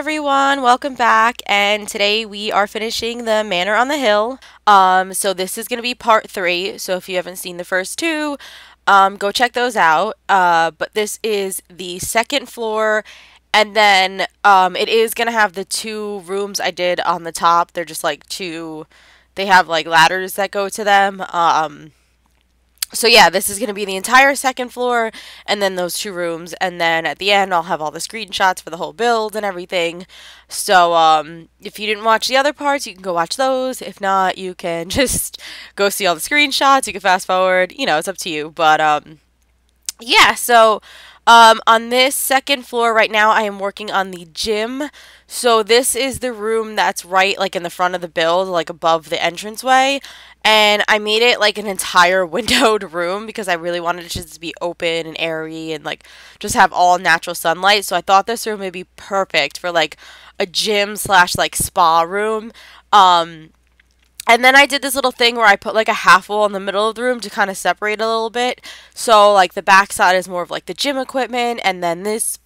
everyone, welcome back, and today we are finishing the Manor on the Hill. So this is going to be part 3, so if you haven't seen the first 2, go check those out. But this is the second floor, and then it is going to have the 2 rooms I did on the top. They're just like 2, they have like ladders that go to them. So yeah, this is going to be the entire second floor and then those 2 rooms, and then at the end I'll have all the screenshots for the whole build and everything. So if you didn't watch the other parts, you can go watch those. If not, you can just go see all the screenshots. You can fast forward, you know, it's up to you. But yeah, so on this second floor right now I am working on the gym. So this is the room that's right like in the front of the build, like above the entranceway. And I made it like an entire windowed room because I really wanted it just to be open and airy and like just have all natural sunlight. So I thought this room would be perfect for like a gym slash like spa room. And then I did this little thing where I put like a half wall in the middle of the room to kind of separate a little bit. So like the back side is more of like the gym equipment, and then this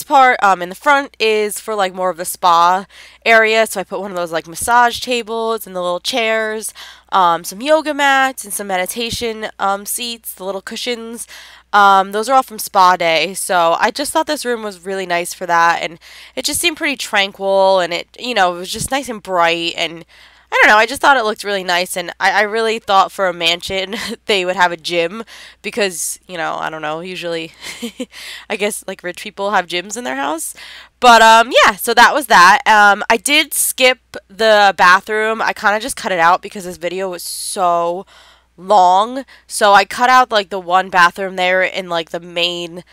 part in the front is for like more of the spa area. So I put one of those like massage tables and the little chairs, some yoga mats and some meditation seats, the little cushions. Those are all from Spa Day. So I just thought this room was really nice for that, and it just seemed pretty tranquil, and it, you know, it was just nice and bright, and I don't know, I just thought it looked really nice, and I really thought for a mansion they would have a gym because, you know, I don't know, usually I guess like rich people have gyms in their house. But yeah, so that was that. I did skip the bathroom. I kind of just cut it out because this video was so long. So I cut out like the one bathroom there in like the main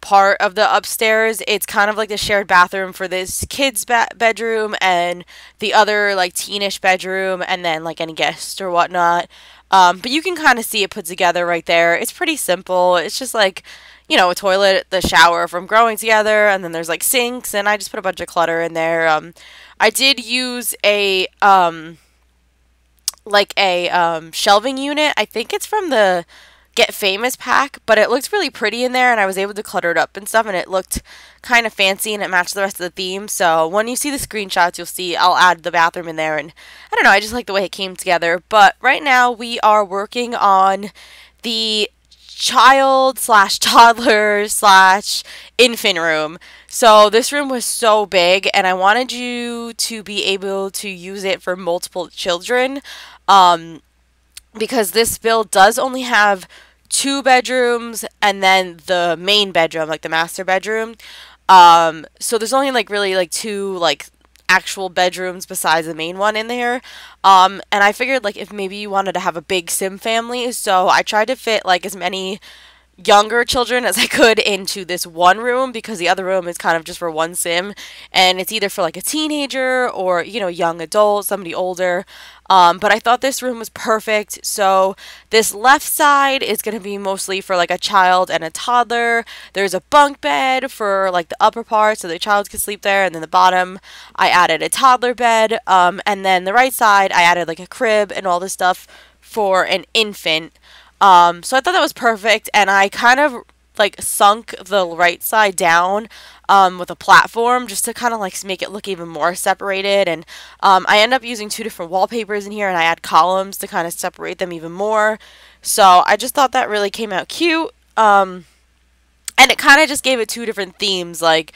part of the upstairs. It's kind of like the shared bathroom for this kid's bedroom and the other like teenish bedroom, and then like any guest or whatnot. But you can kind of see it put together right there. It's pretty simple. It's just like, you know, a toilet, the shower from growing together, and then there's like sinks, and I just put a bunch of clutter in there. I did use a shelving unit. I think it's from the Get Famous pack, but it looked really pretty in there, and I was able to clutter it up and stuff, and it looked kind of fancy, and it matched the rest of the theme. So when you see the screenshots, you'll see I'll add the bathroom in there, and I don't know, I just like the way it came together. But right now we are working on the child slash toddler slash infant room. So this room was so big, and I wanted you to be able to use it for multiple children. Because this build does only have 2 bedrooms and then the main bedroom, like the master bedroom. So there's only like really like 2 like actual bedrooms besides the main one in there. And I figured like if maybe you wanted to have a big sim family, so I tried to fit like as many younger children as I could into this one room, because the other room is kind of just for one sim, and it's either for like a teenager or, you know, young adult, somebody older. But I thought this room was perfect. So this left side is going to be mostly for like a child and a toddler. There's a bunk bed for like the upper part so the child can sleep there, and then the bottom I added a toddler bed, and then the right side I added like a crib and all this stuff for an infant. So I thought that was perfect, and I kind of like sunk the right side down with a platform just to kind of like make it look even more separated. And I end up using 2 different wallpapers in here, and I add columns to kind of separate them even more. So I just thought that really came out cute, and it kind of just gave it 2 different themes. Like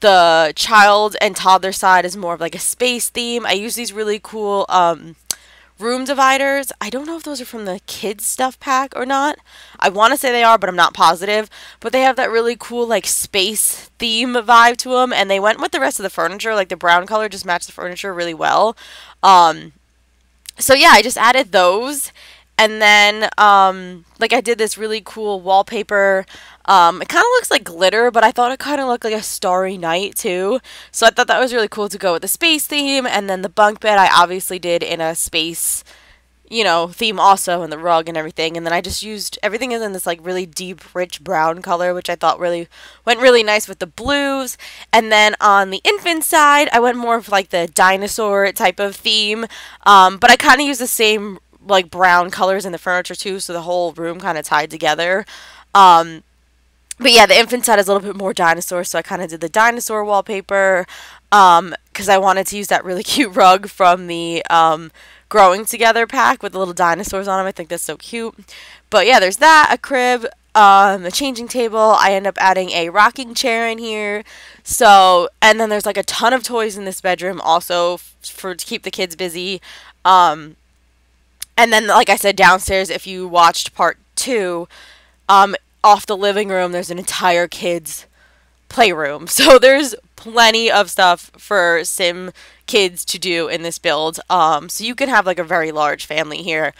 the child and toddler side is more of like a space theme. I use these really cool room dividers. I don't know if those are from the kids stuff pack or not. I want to say they are, but I'm not positive. But they have that really cool like space theme vibe to them, and they went with the rest of the furniture. Like the brown color just matched the furniture really well. So yeah, I just added those. And then, like I did this really cool wallpaper. It kind of looks like glitter, but I thought it kind of looked like a starry night too. So I thought that was really cool to go with the space theme. And then the bunk bed I obviously did in a space, you know, theme also, and the rug and everything. And then I just used, everything is in this like really deep, rich brown color, which I thought really went really nice with the blues. And then on the infant side, I went more of like the dinosaur type of theme. But I kind of used the same like brown colors in the furniture too, so the whole room kind of tied together. But yeah, the infant side is a little bit more dinosaur, so I kind of did the dinosaur wallpaper because I wanted to use that really cute rug from the Growing Together pack with the little dinosaurs on them. I think that's so cute. But yeah, there's that, a crib, a changing table. I end up adding a rocking chair in here. So, and then there's like a ton of toys in this bedroom also for to keep the kids busy. And then, like I said, downstairs, if you watched part 2, off the living room, there's an entire kids playroom. So there's plenty of stuff for sim kids to do in this build. So you can have like a very large family here.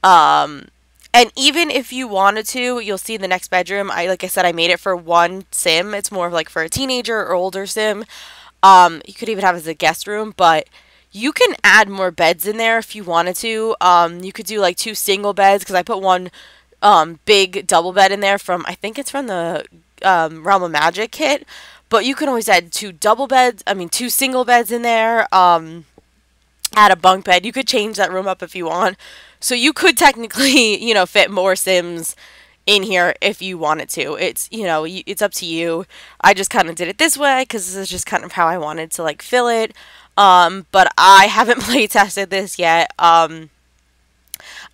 And even if you wanted to, you'll see in the next bedroom, like I said, I made it for one sim. It's more of like for a teenager or older sim. You could even have it as a guest room, but you can add more beds in there if you wanted to. You could do like 2 single beds, because I put one big double bed in there from, I think it's from the Realm of Magic kit. But you can always add 2 single beds in there. Add a bunk bed. You could change that room up if you want. So you could technically, you know, fit more Sims in here if you wanted to. It's, you know, it's up to you. I just kind of did it this way because this is just kind of how I wanted to like fill it. But I haven't play tested this yet.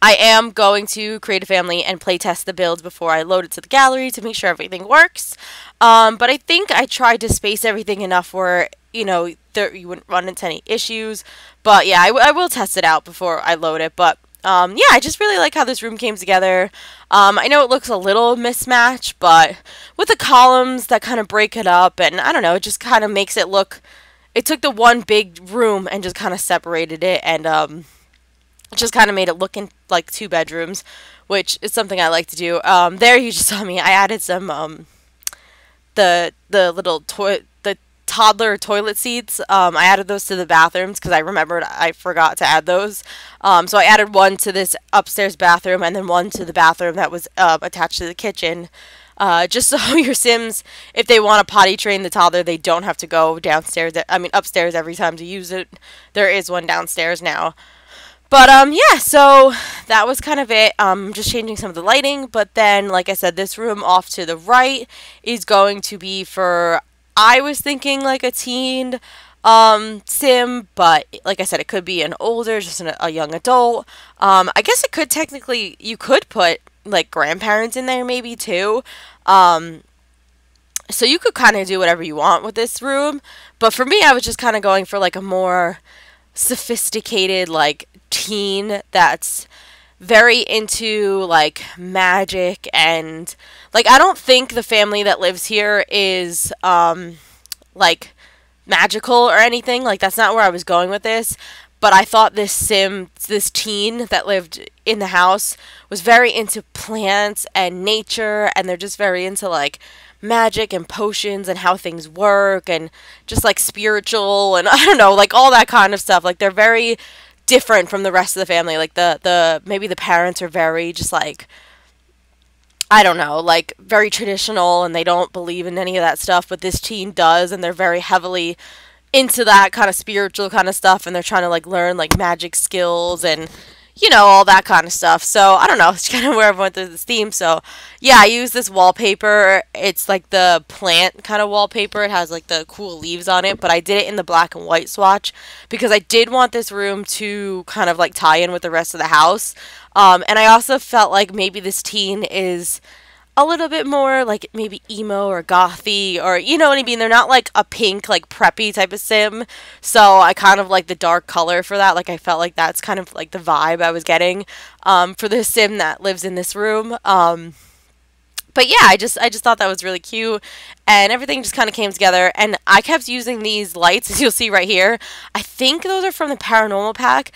I am going to create a family and play test the builds before I load it to the gallery to make sure everything works. But I think I tried to space everything enough where, you know, you wouldn't run into any issues. But yeah, I will test it out before I load it. But yeah, I just really like how this room came together. I know it looks a little mismatched, but with the columns that kind of break it up, and I don't know, it just kind of makes it look. It took the one big room and just kind of separated it, and just kind of made it look in like 2 bedrooms, which is something I like to do. There you just saw me. I added some the little the toddler toilet seats. I added those to the bathrooms because I remembered I forgot to add those. So I added one to this upstairs bathroom and then one to the bathroom that was attached to the kitchen. Just so your Sims, if they want to potty train the toddler, they don't have to go downstairs. Upstairs every time to use it. There is one downstairs now. But, yeah, so that was kind of it. Just changing some of the lighting. But then, like I said, this room off to the right is going to be for, I was thinking like a teen sim. But, like I said, it could be an older, just a young adult. I guess it could technically, you could put like grandparents in there maybe too. So you could kind of do whatever you want with this room. But for me, I was just kind of going for like a more sophisticated like teen that's very into like magic, and like I don't think the family that lives here is like magical or anything. Like that's not where I was going with this. But I thought this teen that lived in the house was very into plants and nature, and they're just very into like magic and potions and how things work and just like spiritual and I don't know, like all that kind of stuff. Like they're very different from the rest of the family. Like maybe the parents are very just like, I don't know, like very traditional and they don't believe in any of that stuff, but this teen does, and they're very heavily into that kind of spiritual kind of stuff, and they're trying to like learn like magic skills and you know, all that kind of stuff. So I don't know, it's kind of where I went through this theme. So yeah, I use this wallpaper. It's like the plant kind of wallpaper. It has like the cool leaves on it, but I did it in the black and white swatch because I did want this room to kind of like tie in with the rest of the house. And I also felt like maybe this teen is a little bit more like maybe emo or gothy, or you know what I mean. They're not like a pink like preppy type of sim, so I kind of like the dark color for that. Like I felt like that's kind of like the vibe I was getting for the sim that lives in this room. But yeah, I just thought that was really cute, and everything just kind of came together. And I kept using these lights, as you'll see right here. I think those are from the Paranormal pack.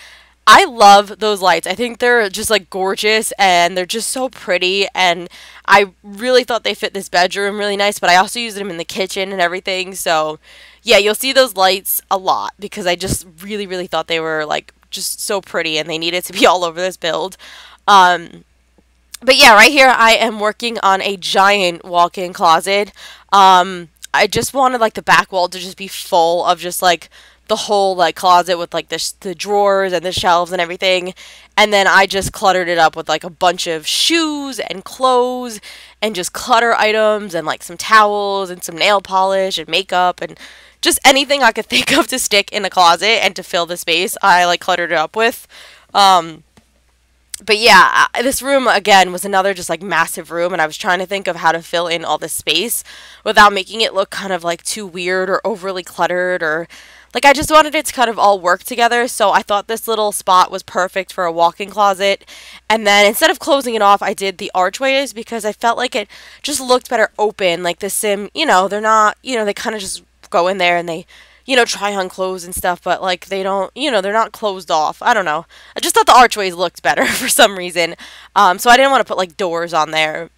I love those lights. I think they're just like gorgeous, and they're just so pretty, and I really thought they fit this bedroom really nice, but I also used them in the kitchen and everything. So yeah, you'll see those lights a lot because I just really thought they were like just so pretty, and they needed to be all over this build. But yeah, right here I am working on a giant walk-in closet. I just wanted like the back wall to just be full of just like the whole like closet with like the drawers and the shelves and everything. And then I just cluttered it up with like a bunch of shoes and clothes and just clutter items and like some towels and some nail polish and makeup and just anything I could think of to stick in the closet and to fill the space. I like cluttered it up with. But yeah, this room again was another just like massive room, and I was trying to think of how to fill in all this space without making it look kind of like too weird or overly cluttered, or like I just wanted it to kind of all work together. So I thought this little spot was perfect for a walk-in closet. And then instead of closing it off, I did the archways because I felt like it just looked better open. Like the Sim, you know, they're not, you know, they kind of just go in there and they, you know, try on clothes and stuff, but like they don't, you know, they're not closed off. I don't know. I just thought the archways looked better for some reason. So I didn't want to put like doors on there.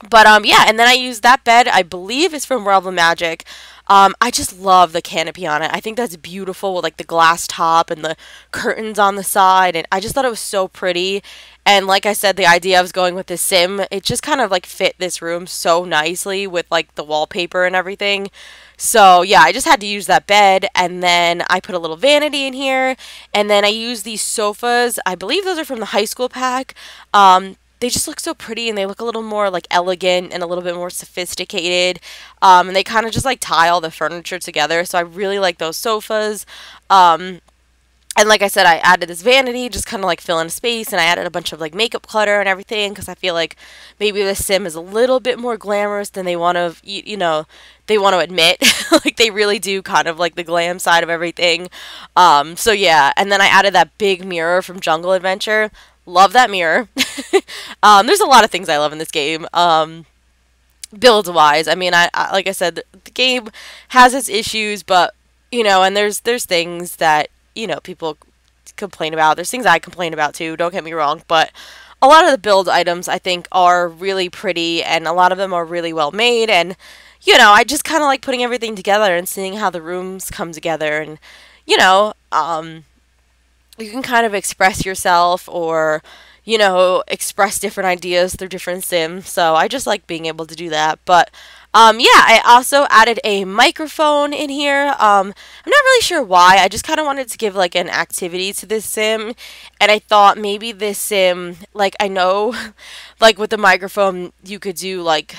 But yeah, and then I used that bed, I believe it's from Realm of Magic. I just love the canopy on it. I think that's beautiful with like the glass top and the curtains on the side, and I just thought it was so pretty. And like I said, the idea I was going with the Sim, it just kind of like fit this room so nicely with like the wallpaper and everything. So yeah, I just had to use that bed, and then I put a little vanity in here, and then I used these sofas. I believe those are from the high school pack. They just look so pretty, and they look a little more like elegant and a little bit more sophisticated. And they kind of just like tie all the furniture together. So I really like those sofas. And like I said, I added this vanity, just kind of like fill in space, and I added a bunch of like makeup clutter and everything because I feel like maybe the Sim is a little bit more glamorous than they want to, you know, they want to admit. Like they really do kind of like the glam side of everything. So yeah, and then I added that big mirror from Jungle Adventure. Love that mirror. There's a lot of things I love in this game. Build wise, I mean, I like I said, the game has its issues, but you know, and there's things that, you know, people complain about. There's things I complain about too, don't get me wrong, but a lot of the build items I think are really pretty, and a lot of them are really well made, and you know, I just kind of like putting everything together and seeing how the rooms come together, and you know, you can kind of express yourself, or you know, express different ideas through different Sims. So I just like being able to do that. But yeah, I also added a microphone in here. I'm not really sure why. I just kind of wanted to give like an activity to this Sim, and I thought maybe this Sim, like I know, like with the microphone, you could do like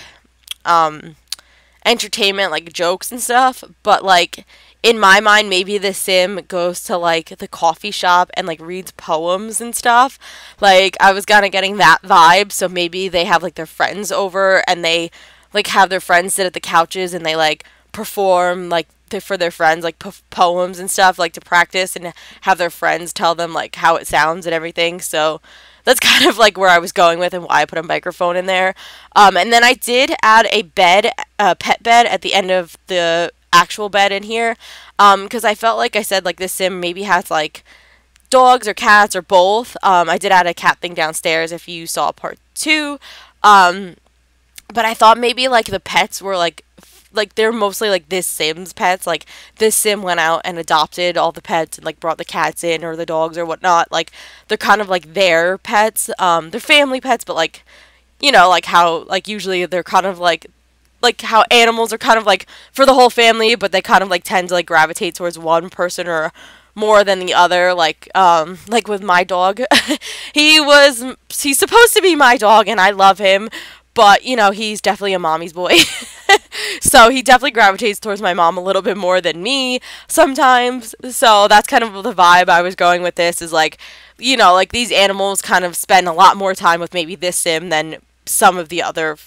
entertainment, like jokes and stuff, but like in my mind, maybe the Sim goes to like the coffee shop and like reads poems and stuff. Like I was kind of getting that vibe. So maybe they have like their friends over, and they like have their friends sit at the couches and they like perform like for their friends like poems and stuff, like to practice and have their friends tell them like how it sounds and everything. So that's kind of like where I was going with and why I put a microphone in there. And then I did add a bed, a pet bed at the end of the actual bed in here, because I felt like I said like this Sim maybe has like dogs or cats or both. I did add a cat thing downstairs if you saw part 2, but I thought maybe like the pets were like they're mostly like this Sim's pets. Like this Sim went out and adopted all the pets and like brought the cats in or the dogs or whatnot. Like they're kind of like their pets. They're family pets, but like, you know, like how like usually they're kind of like how animals are kind of like for the whole family, but they kind of like tend to like gravitate towards one person or more than the other. Like with my dog, he's supposed to be my dog and I love him, but you know, he's definitely a mommy's boy. So he definitely gravitates towards my mom a little bit more than me sometimes. So that's kind of the vibe I was going with this, is like, you know, like these animals kind of spend a lot more time with maybe this Sim than some of the other,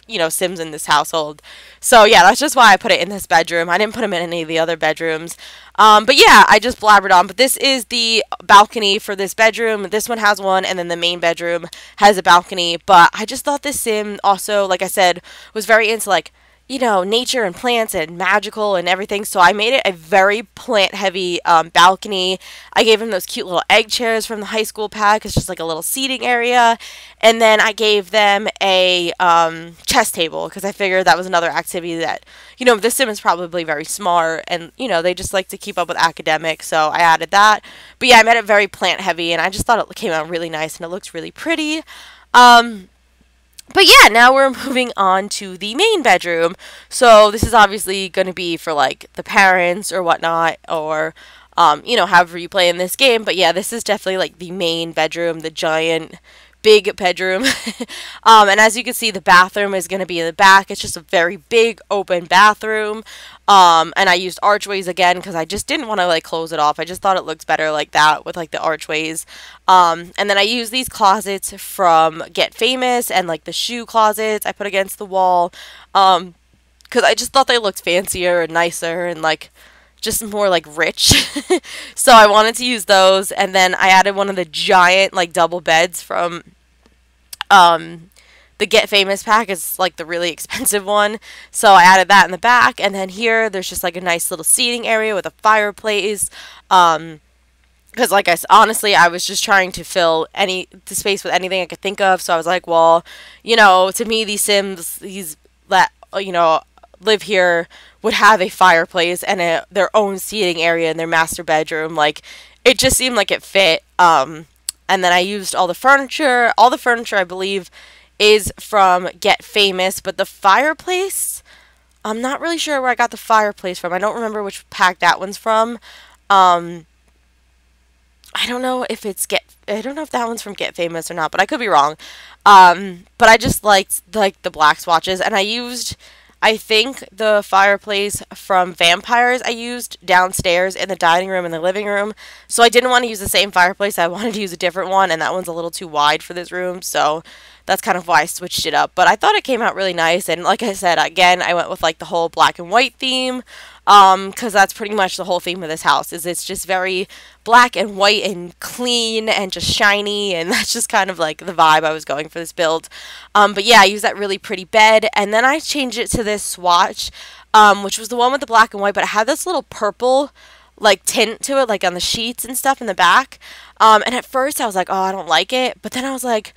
you know, Sims in this household. So yeah, that's just why I put it in this bedroom. I didn't put him in any of the other bedrooms. But yeah, I just blabbered on. But this is the balcony for this bedroom. This one has one, and then the main bedroom has a balcony. But I just thought this Sim also, like I said, was very into like, you know, nature and plants and magical and everything. So I made it a very plant-heavy balcony. I gave him those cute little egg chairs from the high school pack. It's just like a little seating area. And then I gave them a chess table because I figured that was another activity that, you know, this Sim is probably very smart and, you know, they just like to keep up with academics. So I added that. But yeah, I made it very plant-heavy, and I just thought it came out really nice and it looks really pretty. But yeah, now we're moving on to the main bedroom. So this is obviously going to be for like the parents or whatnot, or you know, however you play in this game. But yeah, this is definitely like the main bedroom, the giant big bedroom. And as you can see, the bathroom is going to be in the back. It's just a very big open bathroom. And I used archways again because I just didn't want to like close it off. I just thought it looks better like that with like the archways. And then I used these closets from Get Famous and like the shoe closets I put against the wall. Because I just thought they looked fancier and nicer and like just more like rich. So I wanted to use those, and then I added one of the giant like double beds from the Get Famous pack. Is like the really expensive one, so I added that in the back. And then here there's just like a nice little seating area with a fireplace. Because like honestly, I was just trying to fill the space with anything I could think of. So I was like, well, you know, to me these Sims, these that you know live here would have a fireplace and their own seating area in their master bedroom. Like, it just seemed like it fit. And then I used all the furniture. All the furniture, I believe, is from Get Famous, but the fireplace, I'm not really sure where I got the fireplace from. I don't remember which pack that one's from. I don't know if I don't know if that one's from Get Famous or not, but I could be wrong. But I just liked like the black swatches, and I used, I think, the fireplace from Vampires I used downstairs in the dining room and the living room. So I didn't want to use the same fireplace. I wanted to use a different one, and that one's a little too wide for this room. So that's kind of why I switched it up. But I thought it came out really nice. And like I said, again, I went with like the whole black and white theme. Because that's pretty much the whole theme of this house, is it's just very black and white and clean and just shiny, and that's just kind of like the vibe I was going for this build. But yeah, I used that really pretty bed, and then I changed it to this swatch, which was the one with the black and white, but it had this little purple like tint to it, like on the sheets and stuff in the back. And at first I was like, oh, I don't like it, but then I was like,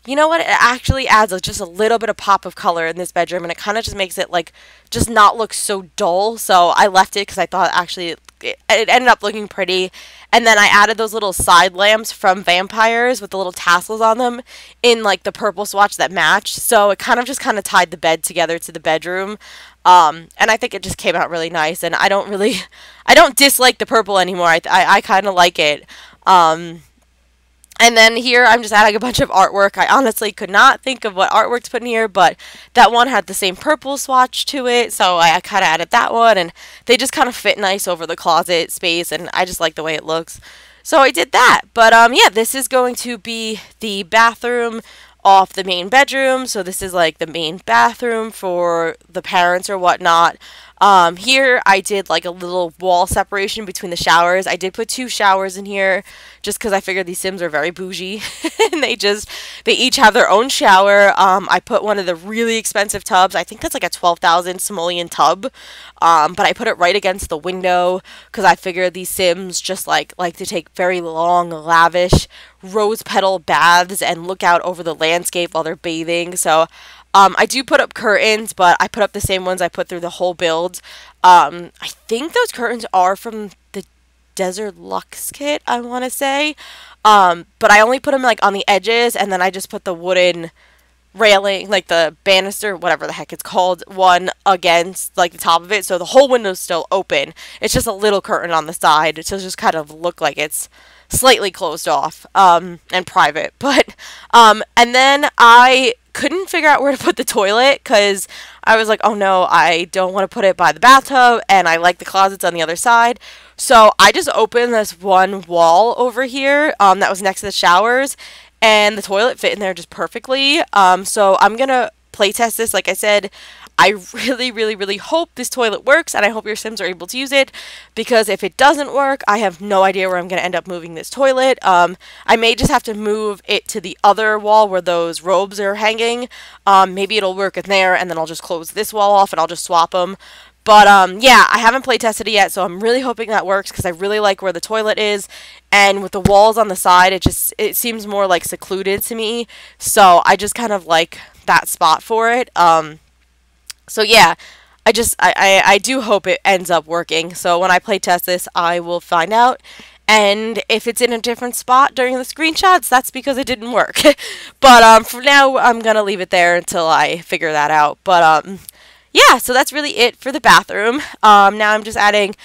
you know what? It actually adds just a little bit of pop of color in this bedroom, and it kind of just makes it like just not look so dull. So I left it because I thought actually it ended up looking pretty. And then I added those little side lamps from Vampires with the little tassels on them in like the purple swatch that matched. So it kind of tied the bed together to the bedroom. And I think it just came out really nice. And I don't dislike the purple anymore. I kind of like it. And then here I'm just adding a bunch of artwork. I honestly could not think of what artwork to put in here, but that one had the same purple swatch to it, so I kind of added that one, and they just kind of fit nice over the closet space, and I just like the way it looks. So I did that. But yeah, this is going to be the bathroom off the main bedroom. So this is like the main bathroom for the parents or whatnot. Here I did like a little wall separation between the showers. I did put 2 showers in here just because I figured these Sims are very bougie and they each have their own shower. I put one of the really expensive tubs. I think that's like a 12,000 simoleon tub. But I put it right against the window because I figured these Sims just like to take very long, lavish rose petal baths and look out over the landscape while they're bathing. So I do put up curtains, but I put up the same ones I put through the whole build. I think those curtains are from the Desert Luxe kit, I want to say. But I only put them like on the edges, and then I just put the wooden railing, like the banister, whatever the heck it's called, one against like the top of it, so the whole window's still open. It's just a little curtain on the side to just kind of look like it's slightly closed off and private. But and then I couldn't figure out where to put the toilet because I was like, oh no, I don't want to put it by the bathtub, and I like the closets on the other side. So I just opened this one wall over here that was next to the showers, and the toilet fit in there just perfectly. So I'm gonna play test this. Like I said, I really, really, really hope this toilet works, and I hope your Sims are able to use it, because if it doesn't work, I have no idea where I'm going to end up moving this toilet. I may just have to move it to the other wall where those robes are hanging. Maybe it'll work in there, and then I'll just close this wall off, and I'll just swap them. But yeah, I haven't play tested it yet, so I'm really hoping that works, because I really like where the toilet is, and with the walls on the side, it seems more like secluded to me, so I just kind of like that spot for it. So yeah, I do hope it ends up working. So when I play test this, I will find out. And if it's in a different spot during the screenshots, that's because it didn't work. But for now, I'm going to leave it there until I figure that out. But yeah, so that's really it for the bathroom. Now I'm just adding,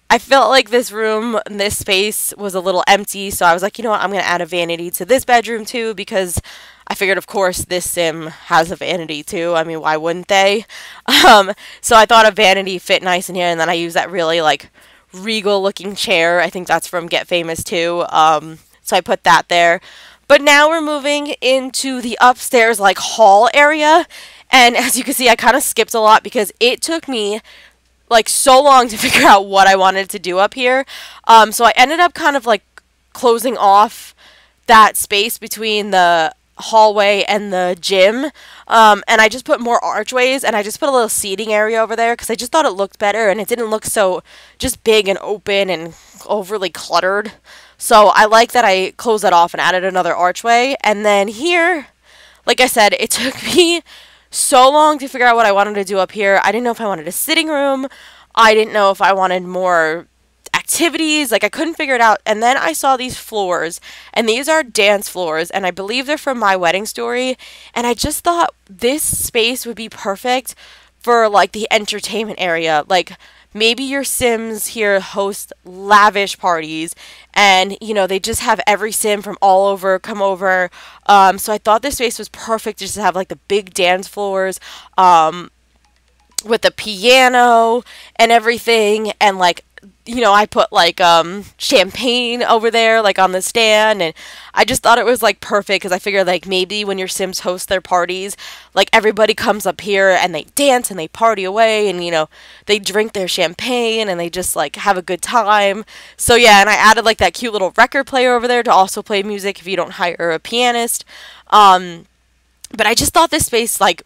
I felt like this room, this space was a little empty, so I was like, you know what, I'm going to add a vanity to this bedroom too, because I figured, of course, this sim has a vanity too. I mean, why wouldn't they? So I thought a vanity fit nice in here, and then I used that really, like, regal looking chair. I think that's from Get Famous too. So I put that there. But now we're moving into the upstairs like hall area, and as you can see, I kind of skipped a lot because it took me like so long to figure out what I wanted to do up here. So I ended up kind of like closing off that space between the hallway and the gym, and I just put more archways, and I just put a little seating area over there because I just thought it looked better and it didn't look so just big and open and overly cluttered. So I like that I closed that off and added another archway. And then here, like I said, it took me so long to figure out what I wanted to do up here. I didn't know if I wanted a sitting room. I didn't know if I wanted more activities. Like, I couldn't figure it out. And then I saw these floors, and these are dance floors, and I believe they're from My Wedding Story. And I just thought this space would be perfect for like the entertainment area. Like, maybe your Sims here host lavish parties, and you know, they just have every Sim from all over come over. So I thought this space was perfect just to have like the big dance floors, with the piano and everything, and like, you know, I put like champagne over there like on the stand, and I just thought it was like perfect because I figured like maybe when your Sims host their parties, like everybody comes up here and they dance and they party away, and you know, they drink their champagne and they just like have a good time. So yeah, and I added like that cute little record player over there to also play music if you don't hire a pianist. But I just thought this space like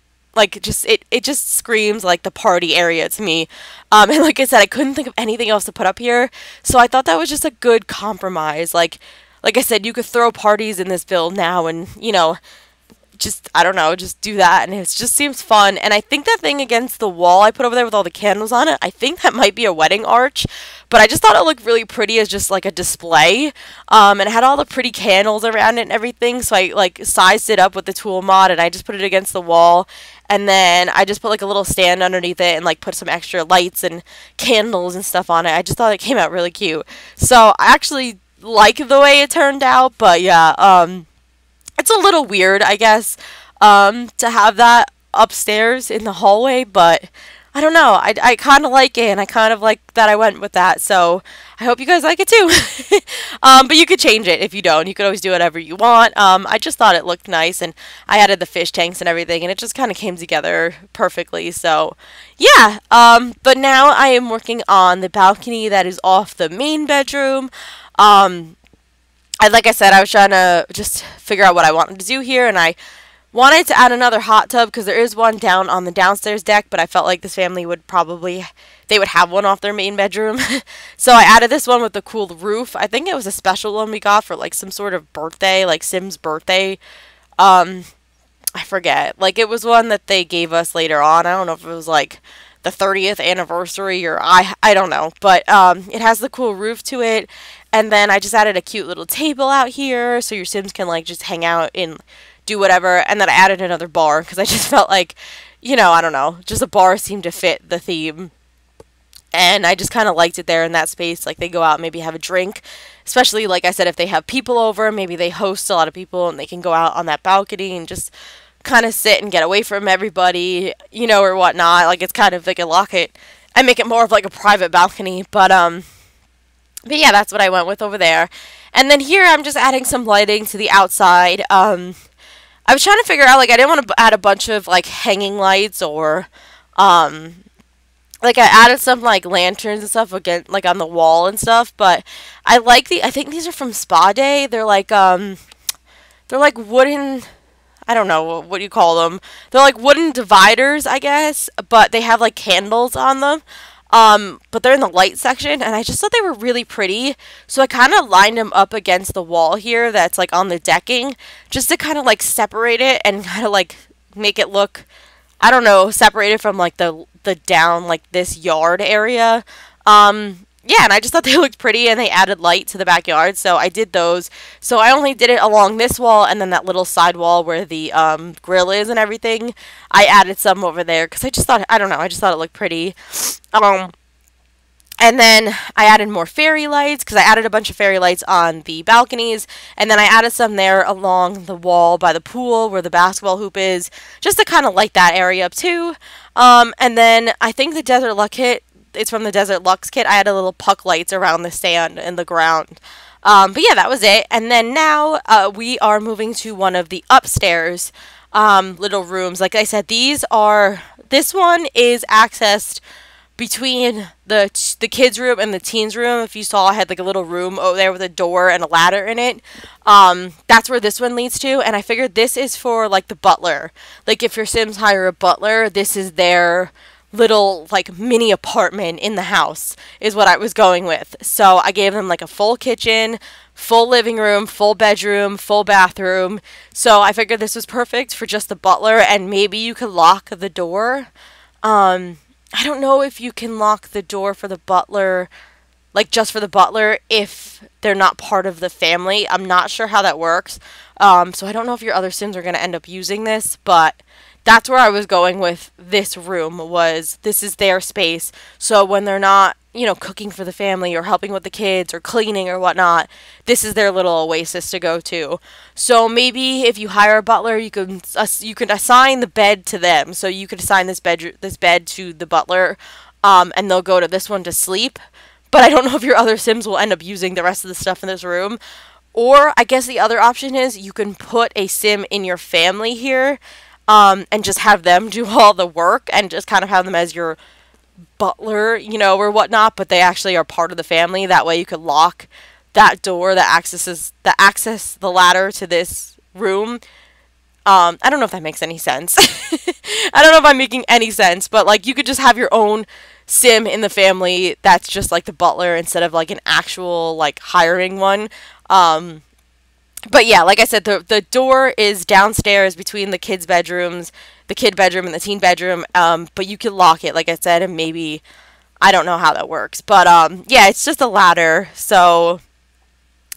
just it just screams like the party area to me. And like I said, I couldn't think of anything else to put up here, so I thought that was just a good compromise. Like I said, you could throw parties in this build now, and you know, just, I don't know, just do that, and it just seems fun. And I think that thing against the wall I put over there with all the candles on it, I think that might be a wedding arch, but I just thought it looked really pretty as just like a display, and it had all the pretty candles around it and everything, so I like sized it up with the tool mod, and I just put it against the wall, and then I just put like a little stand underneath it and like put some extra lights and candles and stuff on it. I just thought it came out really cute. So I actually like the way it turned out, but yeah, it's a little weird, I guess, to have that upstairs in the hallway, but I don't know. I kind of like it, and I kind of like that I went with that, so I hope you guys like it too. But you could change it if you don't. You could always do whatever you want. I just thought it looked nice, and I added the fish tanks and everything, and it just kind of came together perfectly, so yeah. But now I am working on the balcony that is off the main bedroom. Like I said, I was trying to just figure out what I wanted to do here, and I wanted to add another hot tub because there is one down on the downstairs deck, but I felt like this family would probably, they would have one off their main bedroom. So I added this one with the cool roof. I think it was a special one we got for like some sort of birthday, like Sim's birthday. I forget. Like, it was one that they gave us later on. I don't know if it was like the 30th anniversary or I don't know, but it has the cool roof to it. And then I just added a cute little table out here so your Sims can like just hang out and do whatever. And then I added another bar because I just felt like, you know, I don't know, just a bar seemed to fit the theme. And I just kind of liked it there in that space. Like, they go out and maybe have a drink, especially like I said, if they have people over, maybe they host a lot of people and they can go out on that balcony and just kind of sit and get away from everybody, you know, or whatnot. Like, it's kind of like a lock it and make it more of like a private balcony. But yeah, that's what I went with over there. And then here I'm just adding some lighting to the outside. I was trying to figure out, like, I didn't want to add a bunch of like hanging lights or like, I added some like lanterns and stuff again, like on the wall and stuff, but I think these are from Spa Day. They're like wooden, I don't know what you call them. They're like wooden dividers, I guess, but they have like candles on them. But they're in the light section, and I just thought they were really pretty, so I kind of lined them up against the wall here that's like on the decking, just to kind of like separate it and kind of like make it look, I don't know, separated from like the down, like this yard area. yeah, and I just thought they looked pretty, and they added light to the backyard, so I did those. So I only did it along this wall, and then that little side wall where the grill is and everything. I added some over there because I just thought, I don't know, I just thought it looked pretty. And then I added more fairy lights because I added a bunch of fairy lights on the balconies. And then I added some there along the wall by the pool where the basketball hoop is, just to kind of light that area up too. And then I think the Desert Luck kit, it's from the Desert Lux kit. I had a little puck lights around the sand and the ground. But yeah, that was it. And then now we are moving to one of the upstairs little rooms. Like I said, this one is accessed between the kids' room and the teens' room. If you saw, I had like a little room over there with a door and a ladder in it. That's where this one leads to, and I figured this is for like the butler. Like if your Sims hire a butler, this is their little like mini apartment in the house is what I was going with. So I gave them like a full kitchen, full living room, full bedroom, full bathroom. So I figured this was perfect for just the butler, and maybe you could lock the door. I don't know if you can lock the door for the butler, like just for the butler, if they're not part of the family. I'm not sure how that works. So I don't know if your other Sims are going to end up using this, but that's where I was going with this room, was this is their space. So when they're not, you know, cooking for the family or helping with the kids or cleaning or whatnot, this is their little oasis to go to. So maybe if you hire a butler, you can assign the bed to them. So you could assign this bed to the butler, and they'll go to this one to sleep. But I don't know if your other Sims will end up using the rest of the stuff in this room. Or I guess the other option is you can put a Sim in your family here, and just have them do all the work and just kind of have them as your butler, you know, or whatnot, but they actually are part of the family. That way you could lock that door that accesses the ladder to this room. I don't know if that makes any sense. I don't know if I'm making any sense, but like you could just have your own Sim in the family that's just like the butler instead of like an actual like hiring one. But yeah, like I said, the door is downstairs between the kids' bedrooms, the kid bedroom and the teen bedroom, but you can lock it, like I said, and maybe, I don't know how that works, but yeah, it's just a ladder, so,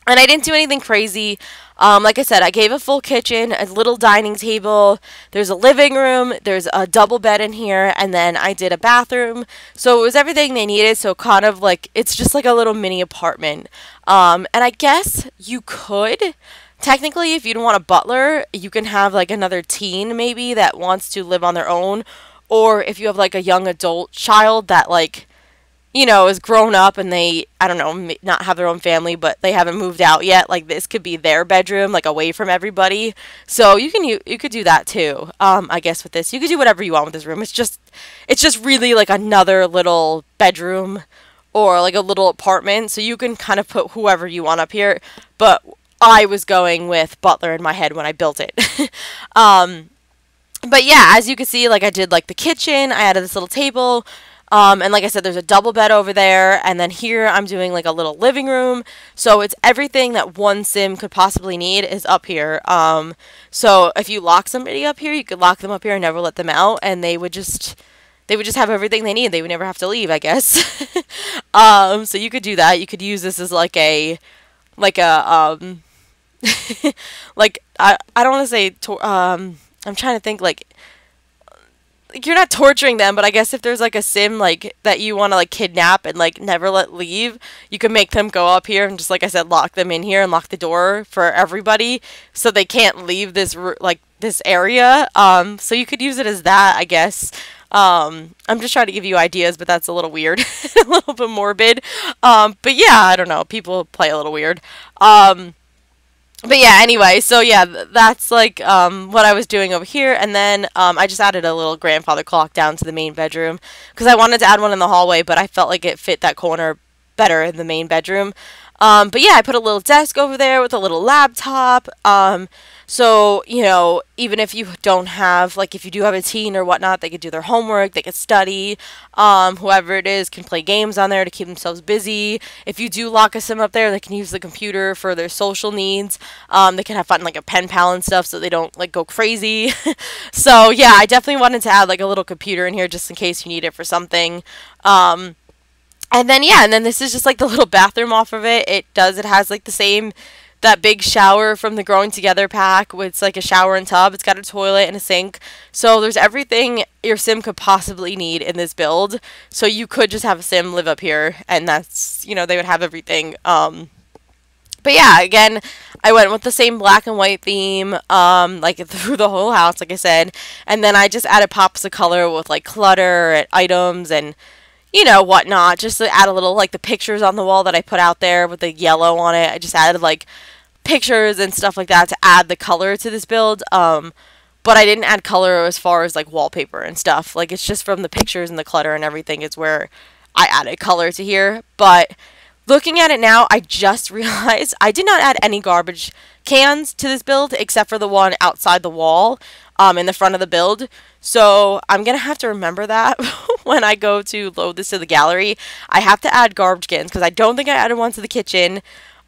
and I didn't do anything crazy. Like I said, I gave a full kitchen, a little dining table, there's a living room, there's a double bed in here, and then I did a bathroom, so it was everything they needed, so kind of like, it's just like a little mini apartment. And I guess you could, technically, if you don't want a butler, you can have like another teen maybe that wants to live on their own, or if you have like a young adult child that like, you know, is grown up and they, I don't know, not have their own family, but they haven't moved out yet, like this could be their bedroom, like away from everybody. So you could do that too. I guess with this, you could do whatever you want with this room. It's just really like another little bedroom or like a little apartment. So you can kind of put whoever you want up here. But I was going with butler in my head when I built it. But yeah, as you can see, like I did like the kitchen, I added this little table. And like I said, there's a double bed over there, and then here I'm doing like a little living room. So it's everything that one Sim could possibly need is up here. So if you lock somebody up here, you could lock them up here and never let them out, and they would just have everything they need. They would never have to leave, I guess. So you could do that. You could use this as like a like I don't want to say I'm trying to think like you're not torturing them, but I guess if there's like a Sim like that you want to like kidnap and like never let leave, you can make them go up here and just, like I said, lock them in here and lock the door for everybody so they can't leave this this area. So you could use it as that, I guess. I'm just trying to give you ideas, but that's a little weird, a little bit morbid. But yeah, I don't know. People play a little weird. But yeah, anyway, so yeah, that's like what I was doing over here, and then I just added a little grandfather clock down to the main bedroom because I wanted to add one in the hallway, but I felt like it fit that corner better in the main bedroom. But yeah, I put a little desk over there with a little laptop. So, you know, even if you don't have, like, if you do have a teen or whatnot, they could do their homework, they could study. Whoever it is can play games on there to keep themselves busy. If you do lock a Sim up there, they can use the computer for their social needs. They can have fun, like, a pen pal and stuff so they don't, like, go crazy. So, yeah, I definitely wanted to add, like, a little computer in here just in case you need it for something. And then, yeah, and then this is just like the little bathroom off of it. It has like the same, that big shower from the Growing Together pack. It's like a shower and tub. It's got a toilet and a sink. So there's everything your sim could possibly need in this build. So you could just have a sim live up here, and that's, you know, they would have everything. But yeah, again, I went with the same black and white theme, like through the whole house, like I said. And then I just added pops of color with like clutter and items and, you know, whatnot, just to add a little, like the pictures on the wall that I put out there with the yellow on it. I just added like pictures and stuff like that to add the color to this build. But I didn't add color as far as like wallpaper and stuff. Like, it's just from the pictures and the clutter and everything is where I added color to here. But looking at it now, I just realized I did not add any garbage cans to this build except for the one outside the wall, in the front of the build. So I'm going to have to remember that when I go to load this to the gallery. I have to add garbage cans because I don't think I added one to the kitchen.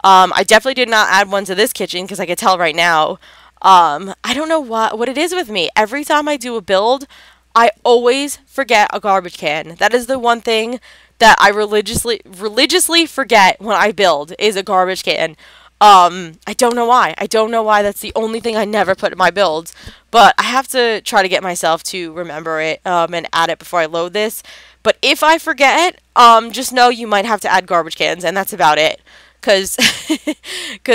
I definitely did not add one to this kitchen because I could tell right now. I don't know what it is with me. Every time I do a build, I always forget a garbage can. That is the one thing that I religiously forget when I build, is a garbage can. I don't know why. I don't know why. That's the only thing I never put in my builds. But I have to try to get myself to remember it, and add it before I load this. But if I forget, just know you might have to add garbage cans, and that's about it. Because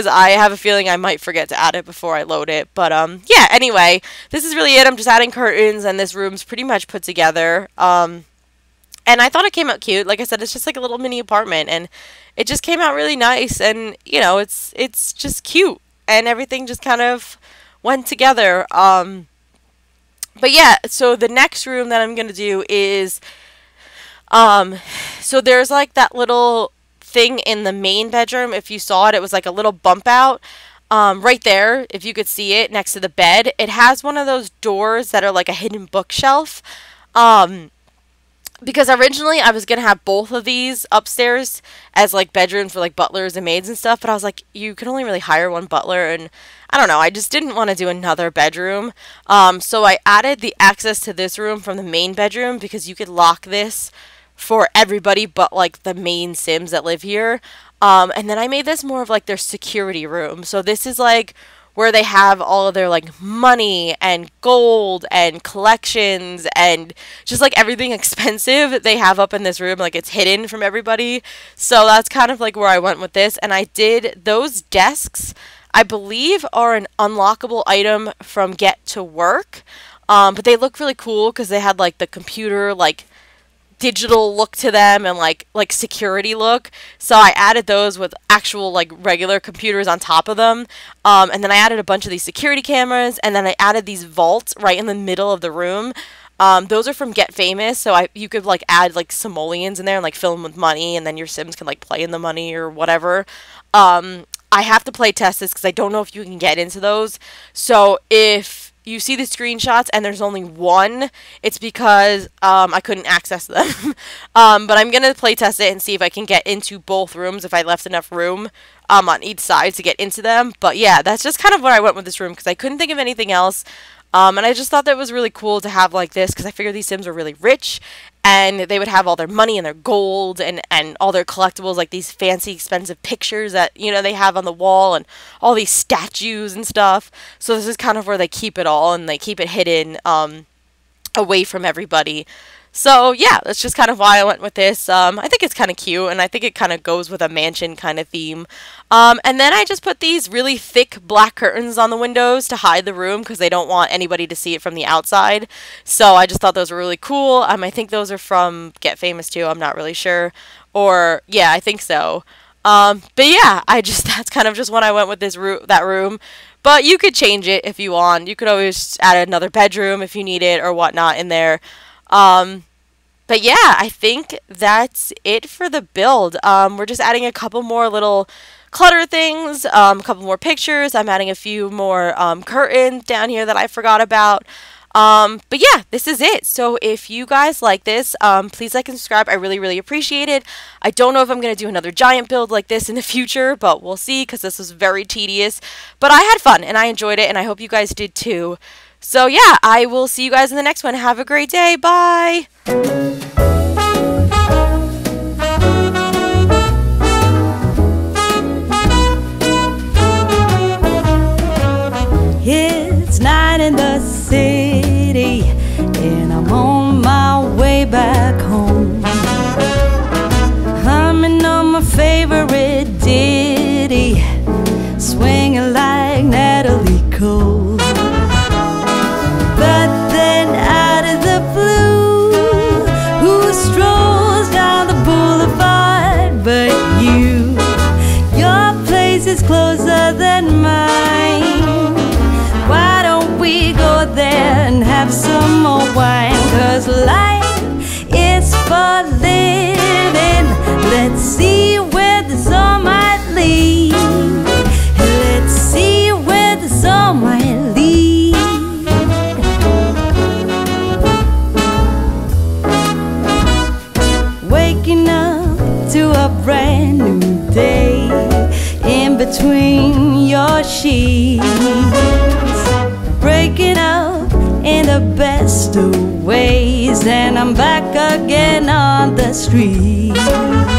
I have a feeling I might forget to add it before I load it. But, yeah, anyway, this is really it. I'm just adding curtains, and this room's pretty much put together. And I thought it came out cute. Like I said, it's just like a little mini apartment, and it just came out really nice. And, you know, it's just cute, and everything just kind of went together. But yeah, so the next room that I'm going to do is, so there's like that little thing in the main bedroom. If you saw it, it was like a little bump out. Right there, if you could see it, next to the bed. It has one of those doors that are like a hidden bookshelf. Because originally I was going to have both of these upstairs as like bedrooms for like butlers and maids and stuff, but I was like, you can only really hire one butler, and I don't know, I just didn't want to do another bedroom. So I added the access to this room from the main bedroom because you could lock this for everybody but like the main Sims that live here. And then I made this more of like their security room. So this is like where they have all of their like money and gold and collections and just like everything expensive they have up in this room. Like, it's hidden from everybody. So that's kind of like where I went with this. And I did those desks, I believe, are an unlockable item from Get to Work. But they look really cool because they had like the computer like digital look to them and like security look. So I added those with actual like regular computers on top of them. And then I added a bunch of these security cameras, and then I added these vaults right in the middle of the room. Those are from Get Famous, so you could like add like simoleons in there and like fill them with money, and then your Sims can like play in the money or whatever. I have to play test this because I don't know if you can get into those. So if you see the screenshots and there's only one, it's because I couldn't access them. But I'm going to play test it and see if I can get into both rooms if I left enough room on each side to get into them. But yeah, that's just kind of where I went with this room because I couldn't think of anything else. And I just thought that was really cool to have like this because I figured these Sims were really rich and they would have all their money and their gold and all their collectibles, like these fancy expensive pictures that, you know, they have on the wall and all these statues and stuff. So this is kind of where they keep it all, and they keep it hidden away from everybody. So yeah, that's just kind of why I went with this. I think it's kind of cute, and I think it kind of goes with a mansion kind of theme. And then I just put these really thick black curtains on the windows to hide the room because they don't want anybody to see it from the outside. So I just thought those were really cool. I think those are from Get Famous too. I'm not really sure. Or yeah, I think so. But yeah, that's kind of just when I went with that room. But you could change it if you want. You could always add another bedroom if you need it or whatnot in there. But yeah, I think that's it for the build. We're just adding a couple more little clutter things, a couple more pictures. I'm adding a few more curtains down here that I forgot about. But yeah, this is it. So if you guys like this, please like and subscribe. I really, really appreciate it. I don't know if I'm going to do another giant build like this in the future, but we'll see because this was very tedious. But I had fun and I enjoyed it, and I hope you guys did too. So yeah, I will see you guys in the next one. Have a great day. Bye! cheese. Breaking up in the best of ways, and I'm back again on the street.